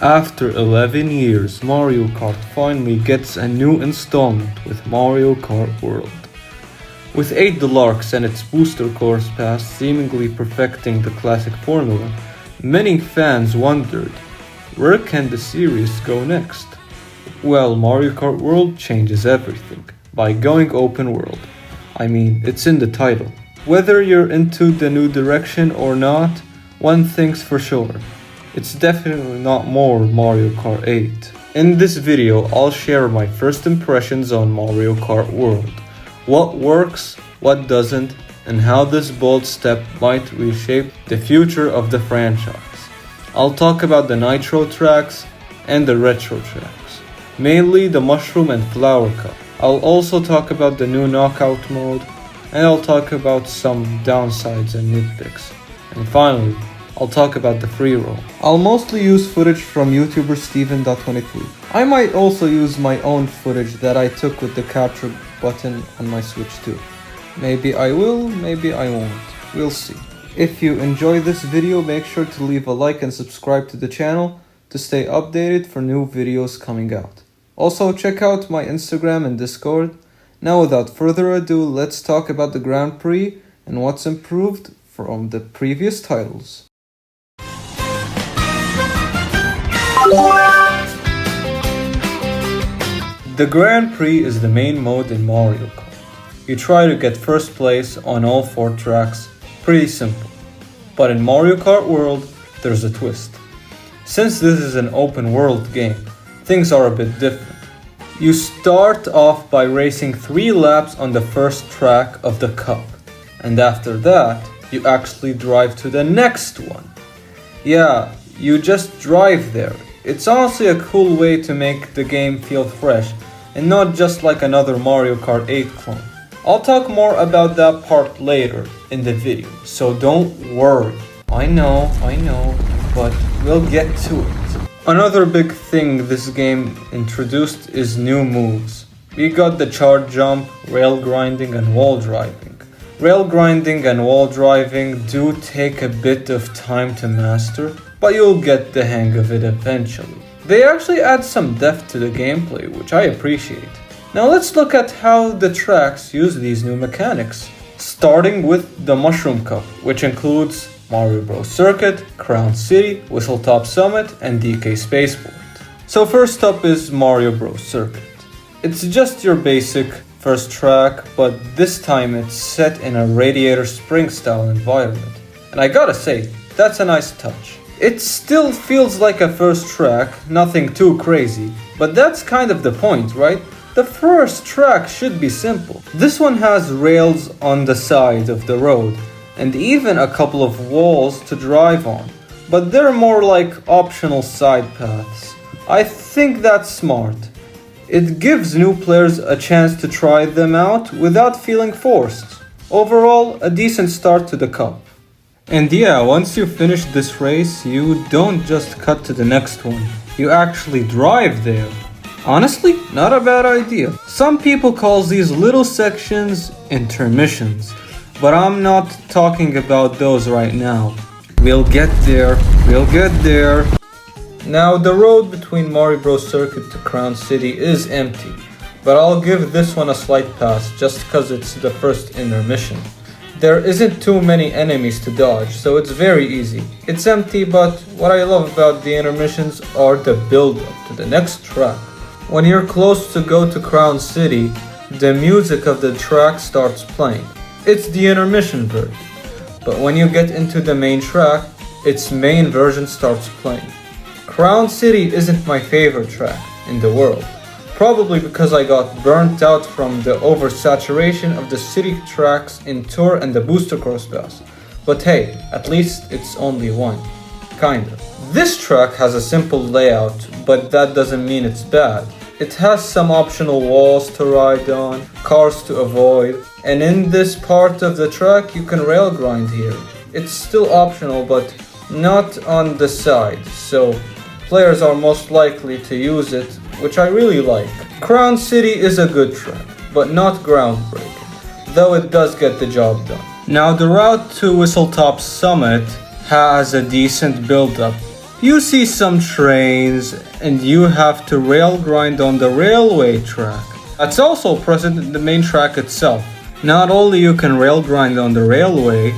After 11 years, Mario Kart finally gets a new installment with Mario Kart World. With 8 Deluxe and its booster course pass seemingly perfecting the classic formula, many fans wondered, where can the series go next? Well, Mario Kart World changes everything by going open world. I mean, it's in the title. Whether you're into the new direction or not, one thing's for sure. It's definitely not more Mario Kart 8. In this video, I'll share my first impressions on Mario Kart World. What works, what doesn't, and how this bold step might reshape the future of the franchise. I'll talk about the Nitro tracks and the Retro tracks, mainly the Mushroom and Flower Cup. I'll also talk about the new Knockout mode, and I'll talk about some downsides and nitpicks. And finally, I'll talk about the free roam. I'll mostly use footage from YouTuber Steven.23. I might also use my own footage that I took with the capture button on my Switch too. Maybe I will, maybe I won't. We'll see. If you enjoy this video, make sure to leave a like and subscribe to the channel to stay updated for new videos coming out. Also, check out my Instagram and Discord. Now, without further ado, let's talk about the Grand Prix and what's improved from the previous titles. The Grand Prix is the main mode in Mario Kart. You try to get first place on all 4 tracks, pretty simple. But in Mario Kart World, there's a twist. Since this is an open world game, things are a bit different. You start off by racing 3 laps on the first track of the cup, and after that, you actually drive to the next one. Yeah, you just drive there. It's honestly a cool way to make the game feel fresh and not just like another Mario Kart 8 clone. I'll talk more about that part later in the video, so don't worry. I know, but we'll get to it. Another big thing this game introduced is new moves. We got the chart jump, rail grinding and wall driving. Rail grinding and wall driving do take a bit of time to master, but you'll get the hang of it eventually. They actually add some depth to the gameplay, which I appreciate. Now let's look at how the tracks use these new mechanics. Starting with the Mushroom Cup, which includes Mario Bros. Circuit, Crown City, Whistletop Summit, and DK Spaceport. So first up is Mario Bros. Circuit. It's just your basic first track, but this time it's set in a Radiator Spring style environment. And I gotta say, that's a nice touch. It still feels like a first track, nothing too crazy, but that's kind of the point, right? The first track should be simple. This one has rails on the side of the road, and even a couple of walls to drive on, but they're more like optional side paths. I think that's smart. It gives new players a chance to try them out without feeling forced. Overall, a decent start to the cup. And yeah, once you finish this race, you don't just cut to the next one. You actually drive there. Honestly, not a bad idea. Some people call these little sections intermissions, but I'm not talking about those right now. We'll get there. Now, the road between Mario Bros. Circuit to Crown City is empty, but I'll give this one a slight pass just because it's the first intermission. There isn't too many enemies to dodge, so it's very easy. It's empty, but what I love about the intermissions are the build-up to the next track. When you're close to go to Crown City, the music of the track starts playing. It's the intermission version. But when you get into the main track, its main version starts playing. Crown City isn't my favorite track in the world. Probably because I got burnt out from the oversaturation of the city tracks in Tour and the Booster Course Pass. But hey, at least it's only one. Kinda. This track has a simple layout, but that doesn't mean it's bad. It has some optional walls to ride on, cars to avoid, and in this part of the track you can rail grind here. It's still optional, but not on the side, so players are most likely to use it, which I really like. Crown City is a good track, but not groundbreaking, though it does get the job done. Now the route to Whistletop Summit has a decent build-up, You see some trains and you have to rail grind on the railway track. That's also present in the main track itself. Not only you can rail grind on the railway,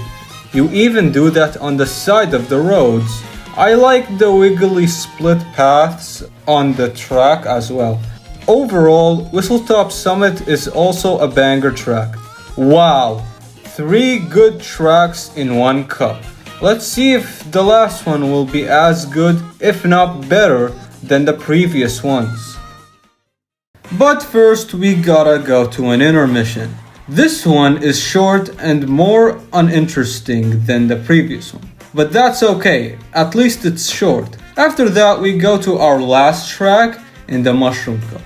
you even do that on the side of the roads. I like the wiggly split paths on the track as well. Overall, Whistletop Summit is also a banger track. Wow, 3 good tracks in one cup. Let's see if the last one will be as good, if not better, than the previous ones. But first we gotta go to an intermission. This one is short and more uninteresting than the previous one. But that's okay, at least it's short. After that we go to our last track in the Mushroom Cup,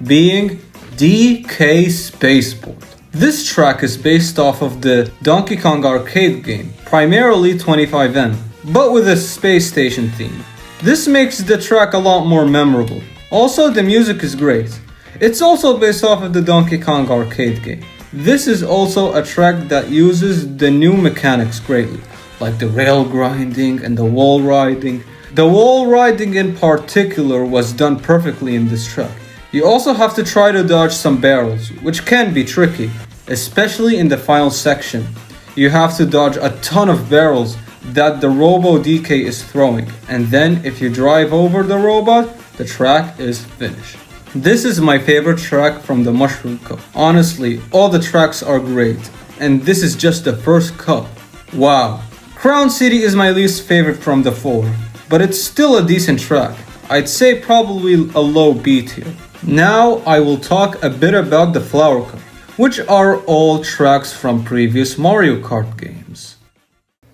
being DK Spaceport. This track is based off of the Donkey Kong arcade game, primarily 25M, but with a space station theme. This makes the track a lot more memorable. Also, the music is great. It's also based off of the Donkey Kong arcade game. This is also a track that uses the new mechanics greatly, like the rail grinding and the wall riding. The wall riding in particular was done perfectly in this track. You also have to try to dodge some barrels, which can be tricky, especially in the final section. You have to dodge a ton of barrels that the Robo DK is throwing, and then if you drive over the robot, the track is finished. This is my favorite track from the Mushroom Cup. Honestly, all the tracks are great, and this is just the first cup. Wow. Crown City is my least favorite from the 4, but it's still a decent track. I'd say probably a low B tier. Now I will talk a bit about the Flower Cup, which are all tracks from previous Mario Kart games.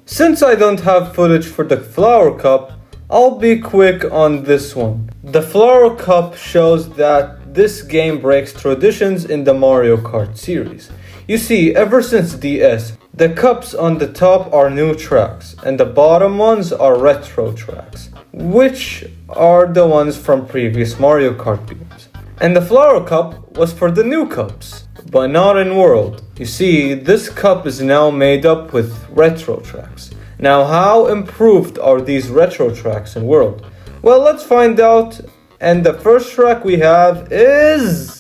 Since I don't have footage for the Flower Cup, I'll be quick on this one. The Flower Cup shows that this game breaks traditions in the Mario Kart series. You see, ever since DS, the cups on the top are new tracks, and the bottom ones are retro tracks, which are the ones from previous Mario Kart games. And the Flower Cup was for the new cups, but not in World. You see, this cup is now made up with retro tracks. Now, how improved are these retro tracks in World? Well, let's find out. And the first track we have is...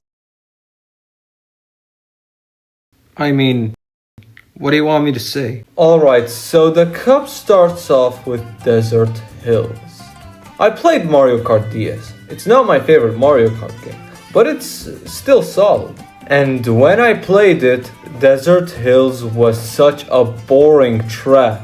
what do you want me to say? Alright, so the cup starts off with Desert Hills. I played Mario Kart DS. It's not my favorite Mario Kart game, but it's still solid. And when I played it, Desert Hills was such a boring track.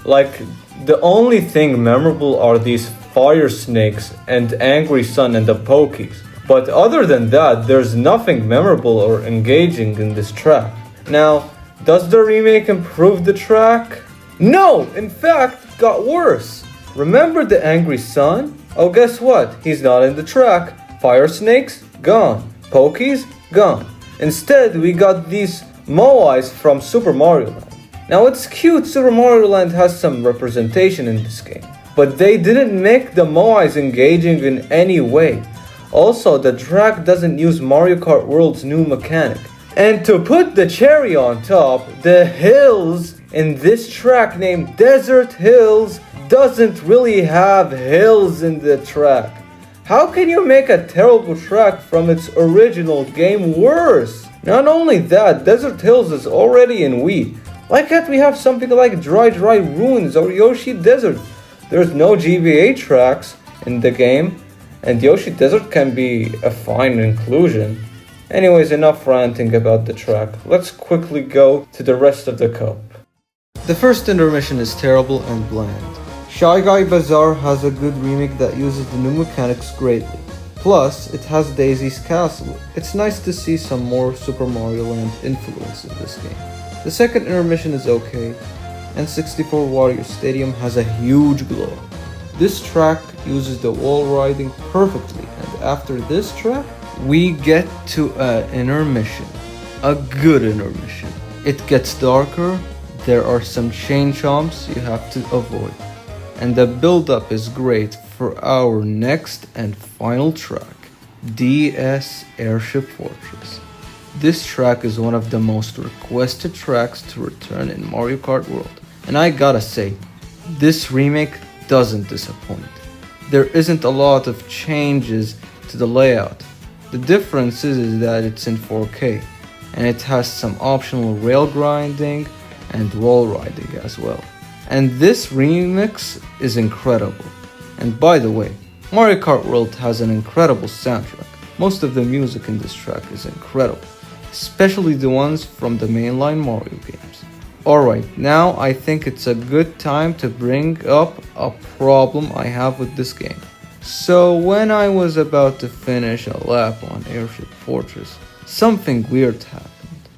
Like, the only thing memorable are these fire snakes and Angry Sun and the Pokies. But other than that, there's nothing memorable or engaging in this track. Now, does the remake improve the track? No! In fact, it got worse. Remember the Angry Sun? Oh, guess what? He's not in the track. Fire snakes? Gone. Pokies? Gone. Instead, we got these Moais from Super Mario Land. Now, it's cute Super Mario Land has some representation in this game, but they didn't make the Moais engaging in any way. Also, the track doesn't use Mario Kart World's new mechanic. And to put the cherry on top, the hills in this track named Desert Hills doesn't really have hills in the track. How can you make a terrible track from its original game worse? Not only that, Desert Hills is already in Wii. Why can't we have something like Dry Ruins or Yoshi Desert? There's no GBA tracks in the game, and Yoshi Desert can be a fine inclusion. Anyways, enough ranting about the track. Let's quickly go to the rest of the cup. The first intermission is terrible and bland. Shy Guy Bazaar has a good remake that uses the new mechanics greatly. Plus, it has Daisy's Castle. It's nice to see some more Super Mario Land influence in this game. The second intermission is okay, and 64 Wario Stadium has a huge glow. This track uses the wall riding perfectly, and after this track, we get to an intermission. A good intermission. It gets darker, there are some chain chomps you have to avoid, and the build-up is great for our next and final track, DS Airship Fortress. This track is one of the most requested tracks to return in Mario Kart World, and I gotta say, this remake doesn't disappoint. there isn't a lot of changes to the layout. The difference is that it's in 4K, and it has some optional rail grinding and wall riding as well. And this remix is incredible. And by the way, Mario Kart World has an incredible soundtrack. Most of the music in this track is incredible, especially the ones from the mainline Mario games. Alright, now I think it's a good time to bring up a problem I have with this game. So when I was about to finish a lap on Airship Fortress, something weird happened.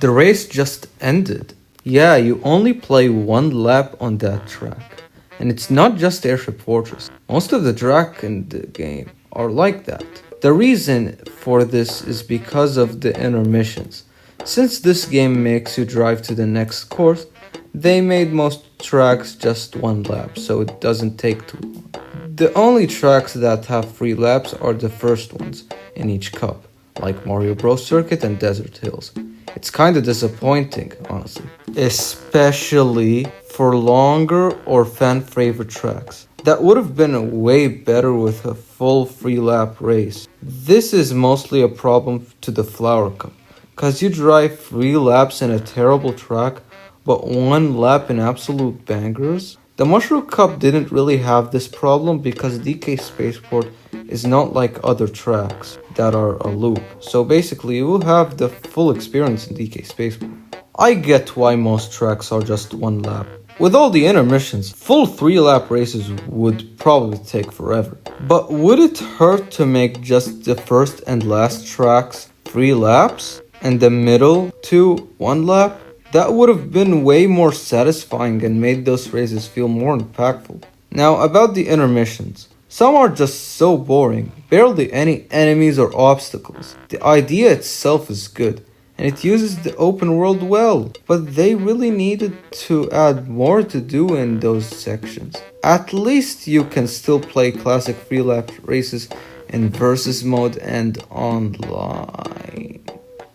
The race just ended. Yeah, you only play one lap on that track. And it's not just Airship Fortress. Most of the track in the game are like that. The reason for this is because of the intermissions. Since this game makes you drive to the next course, they made most tracks just one lap, so it doesn't take too long. The only tracks that have 3 laps are the first ones in each cup, like Mario Bros. Circuit and Desert Hills. It's kinda disappointing, honestly. Especially for longer or fan favorite tracks. That would have been way better with a full 3 lap race. This is mostly a problem to the Flower Cup, cause you drive 3 laps in a terrible track, but 1 lap in absolute bangers. The Mushroom Cup didn't really have this problem because DK Spaceport is not like other tracks that are a loop. So basically you will have the full experience in DK Spaceport. I get why most tracks are just 1 lap. With all the intermissions, full 3 lap races would probably take forever. But would it hurt to make just the first and last tracks 3 laps and the middle 2 1 lap? That would have been way more satisfying and made those races feel more impactful. Now about the intermissions. Some are just so boring, barely any enemies or obstacles. The idea itself is good, and it uses the open world well, but they really needed to add more to do in those sections. At least you can still play classic 3 lap races in versus mode and online.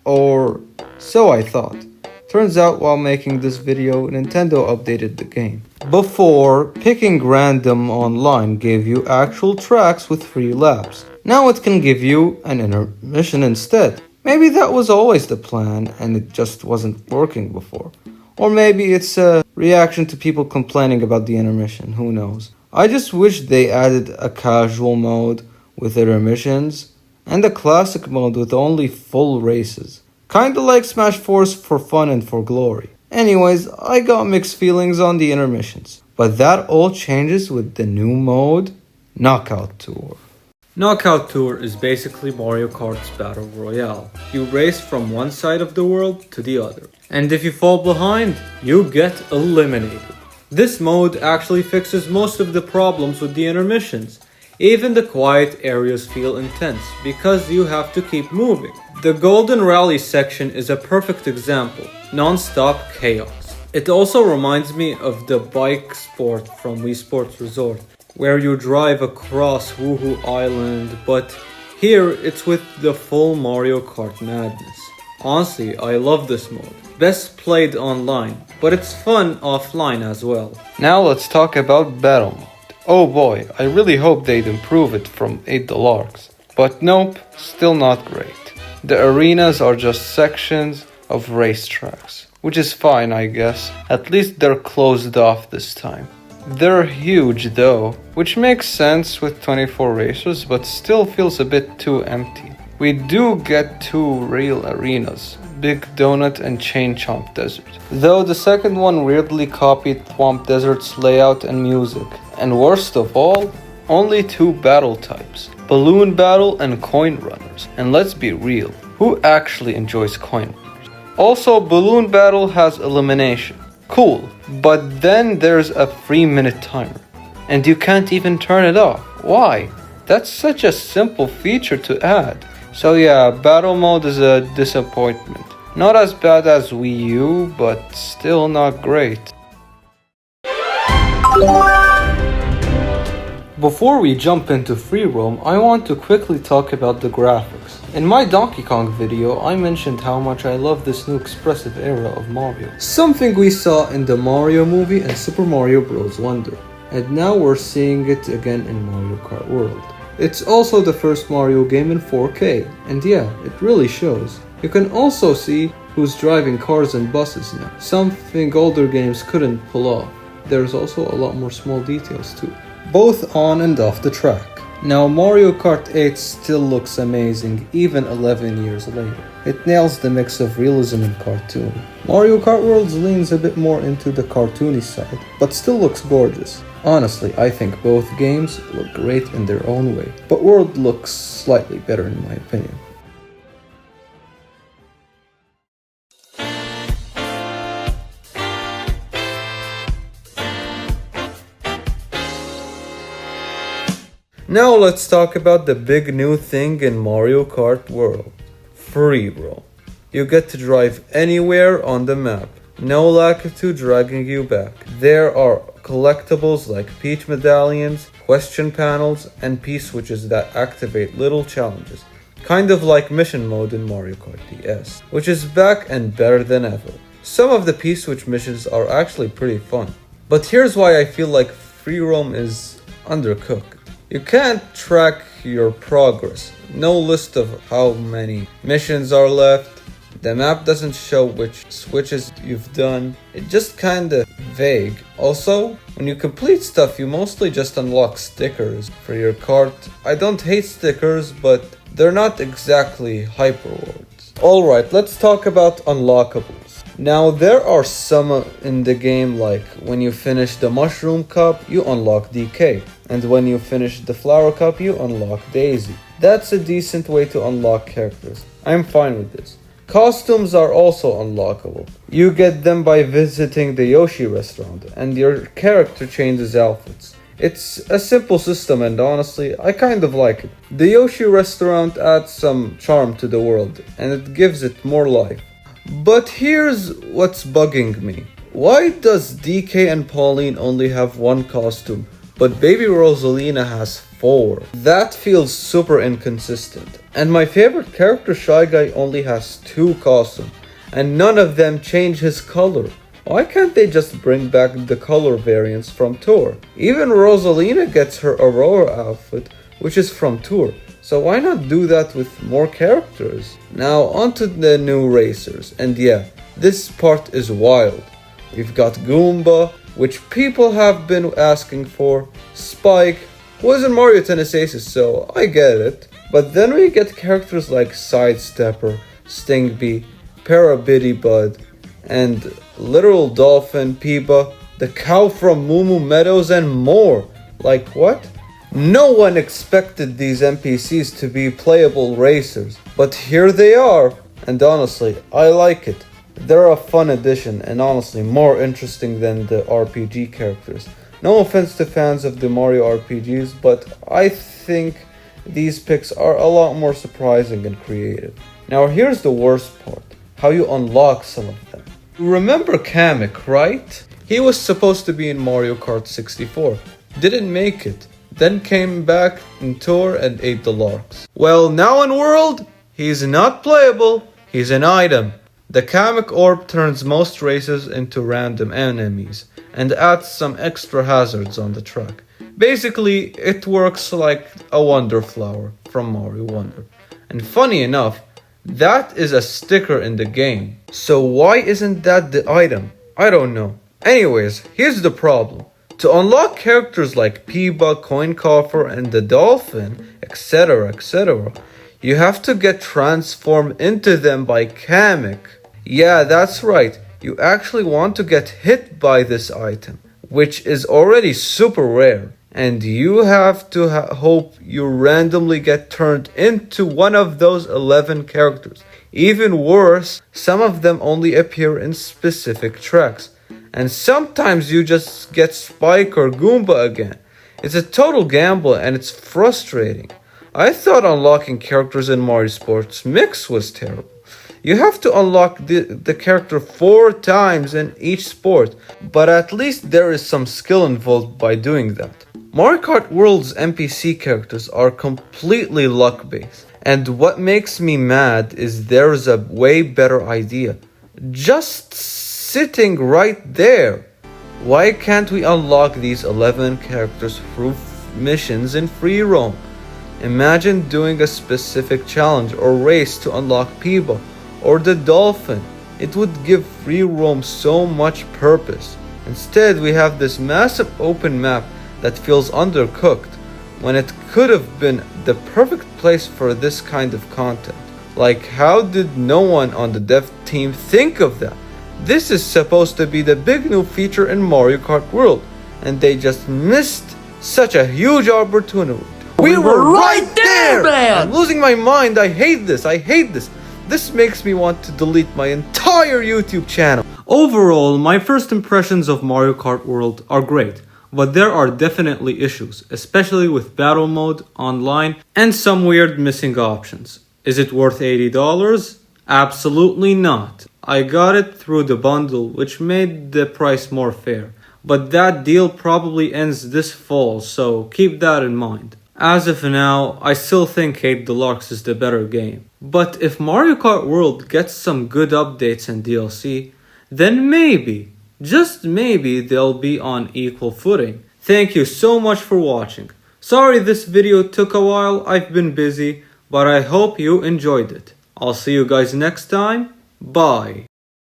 Or so I thought. Turns out while making this video, Nintendo updated the game. Before, picking random online gave you actual tracks with 3 laps. Now it can give you an intermission instead. Maybe that was always the plan and it just wasn't working before. Or maybe it's a reaction to people complaining about the intermission, who knows. I just wish they added a casual mode with intermissions and a classic mode with only full races. Kinda like Smash 4's for fun and for glory. Anyways, I got mixed feelings on the intermissions. But that all changes with the new mode, Knockout Tour. Knockout Tour is basically Mario Kart's Battle Royale. You race from one side of the world to the other. And if you fall behind, you get eliminated. This mode actually fixes most of the problems with the intermissions. Even the quiet areas feel intense because you have to keep moving. The Golden Rally section is a perfect example, non-stop chaos. It also reminds me of the bike sport from Wii Sports Resort, where you drive across Woohoo Island, but here it's with the full Mario Kart madness. Honestly, I love this mode. Best played online, but it's fun offline as well. Now let's talk about Battle Mode. Oh boy, I really hope they'd improve it from 8 Deluxe. But nope, still not great. The arenas are just sections of racetracks, which is fine I guess. At least they're closed off this time. They're huge though, which makes sense with 24 racers, but still feels a bit too empty. We do get 2 real arenas, Big Donut and Chain Chomp Desert. Though the second one weirdly copied Thwomp Desert's layout and music. And worst of all, only 2 battle types, Balloon Battle and Coin Runners. And let's be real, who actually enjoys Coin Runners? Also, Balloon Battle has elimination. Cool, but then there's a 3-minute timer. And you can't even turn it off. Why? That's such a simple feature to add. So yeah, battle mode is a disappointment. Not as bad as Wii U, but still not great. Before we jump into free roam, I want to quickly talk about the graphics. In my Donkey Kong video, I mentioned how much I love this new expressive era of Mario. Something we saw in the Mario movie and Super Mario Bros. Wonder. and now we're seeing it again in Mario Kart World. It's also the first Mario game in 4K, and yeah, it really shows. You can also see who's driving cars and buses now, something older games couldn't pull off. There's also a lot more small details too, both on and off the track. Now Mario Kart 8 still looks amazing even 11 years later. It nails the mix of realism and cartoon. Mario Kart World leans a bit more into the cartoony side, but still looks gorgeous. Honestly, I think both games look great in their own way, but World looks slightly better in my opinion. Now let's talk about the big new thing in Mario Kart World. Free roam. You get to drive anywhere on the map. No Lakitu dragging you back. There are collectibles like Peach medallions, question panels, and P-switches that activate little challenges. Kind of like mission mode in Mario Kart DS, which is back and better than ever. Some of the P-switch missions are actually pretty fun. But here's why I feel like free roam is undercooked. You can't track your progress. No list of how many missions are left. The map doesn't show which switches you've done. It's just kinda vague. Also, when you complete stuff, you mostly just unlock stickers for your cart. I don't hate stickers, but they're not exactly hyper rewards. Alright, let's talk about unlockables. Now there are some in the game, like when you finish the Mushroom Cup, you unlock DK. And when you finish the Flower Cup, you unlock Daisy. That's a decent way to unlock characters. I'm fine with this. Costumes are also unlockable. You get them by visiting the Yoshi restaurant, and your character changes outfits. It's a simple system, and honestly, I kind of like it. The Yoshi restaurant adds some charm to the world, and it gives it more life. But here's what's bugging me. Why does DK and Pauline only have one costume, but Baby Rosalina has 4? That feels super inconsistent. And my favorite character, Shy Guy, only has 2 costumes, and none of them change his color. Why can't they just bring back the color variants from Tour? Even Rosalina gets her Aurora outfit, which is from Tour. So why not do that with more characters? Now onto the new racers, and yeah, this part is wild. We've got Goomba, which people have been asking for, Spike, who is in Mario Tennis Aces, so I get it. But then we get characters like Sidestepper, Stingbee, Parabitty and Literal Dolphin, Peeba, the cow from Moo Moo Meadows, and more. Like what? No one expected these NPCs to be playable racers, but here they are, and honestly, I like it. They're a fun addition, and honestly more interesting than the RPG characters. No offense to fans of the Mario RPGs, but I think these picks are a lot more surprising and creative. Now here's the worst part, how you unlock some of them. You remember Kamek, right? He was supposed to be in Mario Kart 64, didn't make it. Then came back in Tour and ate the larks. Well, now in World, he's not playable, he's an item. The Kamek Orb turns most races into random enemies and adds some extra hazards on the track. Basically, it works like a Wonder Flower from Mario Wonder. And funny enough, that is a sticker in the game. So why isn't that the item? I don't know. Anyways, here's the problem. To unlock characters like Peeba, Coin Coffer, and the Dolphin, etc., you have to get transformed into them by Kamek. Yeah, that's right. You actually want to get hit by this item, which is already super rare. And you have to hope you randomly get turned into one of those 11 characters. Even worse, some of them only appear in specific tracks. And sometimes you just get Spike or Goomba again. It's a total gamble and it's frustrating. I thought unlocking characters in Mario Sports Mix was terrible. You have to unlock the character 4 times in each sport, but at least there is some skill involved by doing that. Mario Kart World's NPC characters are completely luck-based, and what makes me mad is there's a way better idea. Just sitting right there. Why can't we unlock these 11 characters through missions in free roam? Imagine doing a specific challenge or race to unlock Peebo or the dolphin. It would give free roam so much purpose. Instead, we have this massive open map that feels undercooked when it could have been the perfect place for this kind of content. Like, how did no one on the dev team think of that? This is supposed to be the big new feature in Mario Kart World, and they just missed such a huge opportunity. We were right there, man! I'm losing my mind. I hate this. This makes me want to delete my entire YouTube channel. Overall, my first impressions of Mario Kart World are great, but there are definitely issues, especially with battle mode, online, and some weird missing options. Is it worth $80? Absolutely not. I got it through the bundle, which made the price more fair. But that deal probably ends this fall, so keep that in mind. As of now, I still think 8 Deluxe is the better game. But if Mario Kart World gets some good updates and DLC, then maybe, just maybe, they'll be on equal footing. Thank you so much for watching. Sorry this video took a while, I've been busy, but I hope you enjoyed it. I'll see you guys next time. Bye.